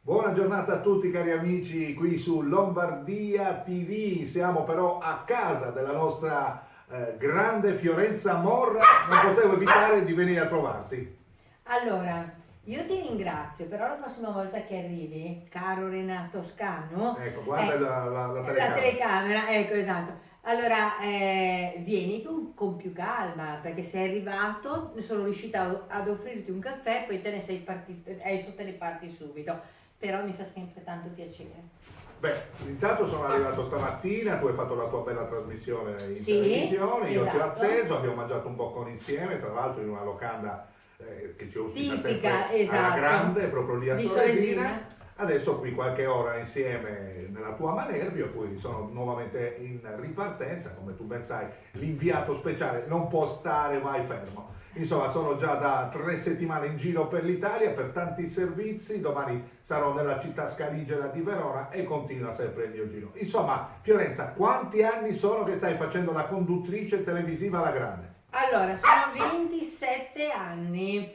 Buona giornata a tutti cari amici qui su Lombardia TV, siamo però a casa della nostra grande Fiorenza Morra, non potevo evitare di venire a trovarti. Allora, io ti ringrazio, però la prossima volta che arrivi, caro Renato Scano, Ecco, guarda la telecamera. la telecamera, ecco, esatto. Allora, vieni con più calma, perché sei arrivato, sono riuscita ad offrirti un caffè, poi te ne sei partito, adesso te ne parti subito. Però mi fa sempre tanto piacere. Beh, intanto sono arrivato stamattina, tu hai fatto la tua bella trasmissione in televisione, io ti ho esatto. atteso, abbiamo mangiato un po' insieme, tra l'altro in una locanda che ci ospita tipica, sempre esatto, alla grande, proprio lì a di Soresina. Adesso qui qualche ora insieme nella tua Manerbio e poi sono nuovamente in ripartenza, come tu ben sai, l'inviato speciale non può stare mai fermo. Insomma, sono già da 3 settimane in giro per l'Italia per tanti servizi, domani sarò nella città scaligera di Verona e continua sempre il mio giro. Insomma, Fiorenza, quanti anni sono che stai facendo la conduttrice televisiva alla grande? Allora, sono 27 anni.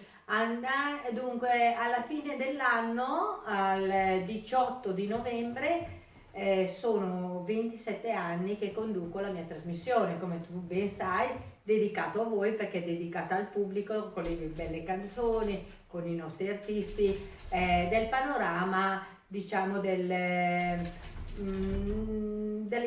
Dunque, alla fine dell'anno, al 18 di novembre, sono 27 anni che conduco la mia trasmissione, come tu ben sai, dedicato a voi perché è dedicata al pubblico con le belle canzoni, con i nostri artisti, del panorama, diciamo, delle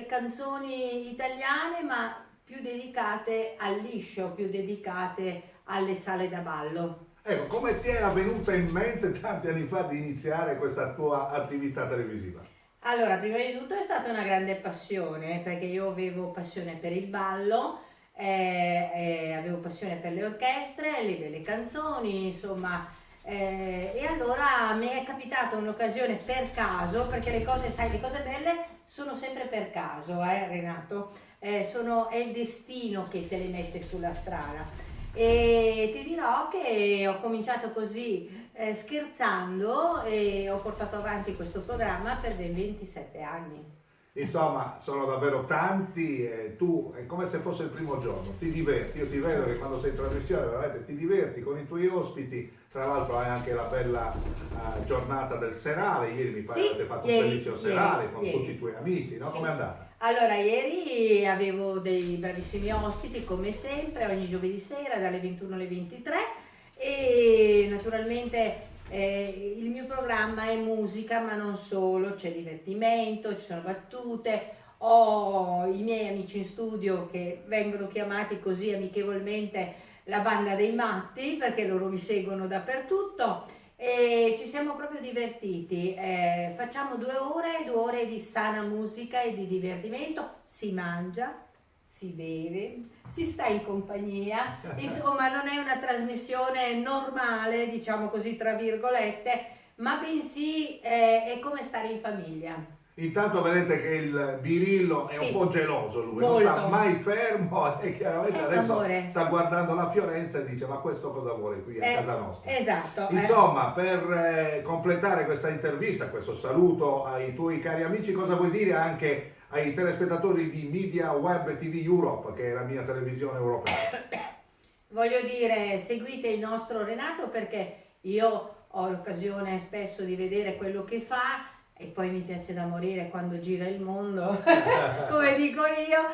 canzoni italiane, ma più dedicate al liscio, più dedicate alle sale da ballo. Ecco, come ti era venuta in mente tanti anni fa di iniziare questa tua attività televisiva? Allora, prima di tutto è stata una grande passione, perché io avevo passione per il ballo, avevo passione per le orchestre, le belle canzoni, insomma, e allora mi è capitata un'occasione per caso, perché le cose, sai, le cose belle sono sempre per caso, Renato, è il destino che te le mette sulla strada. E ti dirò che ho cominciato così scherzando e ho portato avanti questo programma per ben 27 anni. Insomma, sono davvero tanti e tu è come se fosse il primo giorno, ti diverti, io ti vedo che quando sei in trasmissione veramente ti diverti con i tuoi ospiti, tra l'altro hai anche la bella giornata del serale, ieri mi pare che avete fatto un bellissimo serale con tutti i tuoi amici, no? Sì. Com'è andata? Allora, ieri avevo dei bravissimi ospiti, come sempre, ogni giovedì sera dalle 21 alle 23 e naturalmente il mio programma è musica, ma non solo, c'è divertimento, ci sono battute, ho i miei amici in studio che vengono chiamati così amichevolmente la banda dei matti, perché loro mi seguono dappertutto. E ci siamo proprio divertiti, facciamo 2 ore di sana musica e di divertimento, si mangia, si beve, si sta in compagnia, insomma non è una trasmissione normale, diciamo così tra virgolette, ma bensì è come stare in famiglia. Intanto vedete che il Birillo è un po' geloso lui, molto. Non sta mai fermo e chiaramente adesso amore. sta guardando la Fiorenza e dice ma questo cosa vuole qui a casa nostra? Esatto. Insomma, per completare questa intervista, questo saluto ai tuoi cari amici, cosa vuoi dire anche ai telespettatori di Media Web TV Europe, che è la mia televisione europea? Voglio dire, seguite il nostro Renato perché io ho l'occasione spesso di vedere quello che fa e poi mi piace da morire quando gira il mondo, come dico io,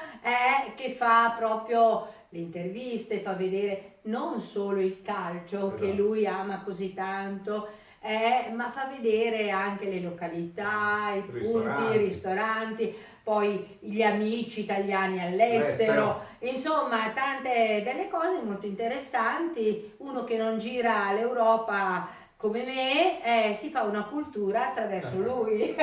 che fa proprio le interviste, fa vedere non solo il calcio che lui ama così tanto, ma fa vedere anche le località, i punti, i ristoranti, poi gli amici italiani all'estero, insomma tante belle cose molto interessanti. Uno che non gira l'Europa come me, si fa una cultura attraverso lui.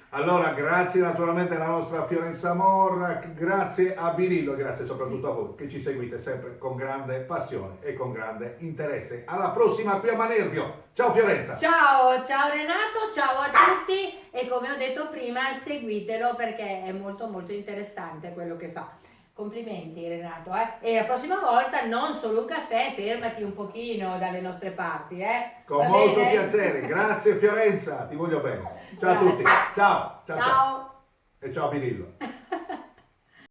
Allora, grazie naturalmente alla nostra Fiorenza Morra, grazie a Birillo e grazie soprattutto a voi che ci seguite sempre con grande passione e con grande interesse. Alla prossima qui a Manerbio. Ciao Fiorenza! Ciao Renato, ciao a tutti e come ho detto prima seguitelo perché è molto molto interessante quello che fa. Complimenti Renato, e la prossima volta non solo un caffè, fermati un pochino dalle nostre parti, Con molto piacere, grazie Fiorenza, ti voglio bene. Ciao a tutti, ciao. Ciao. E ciao Birillo.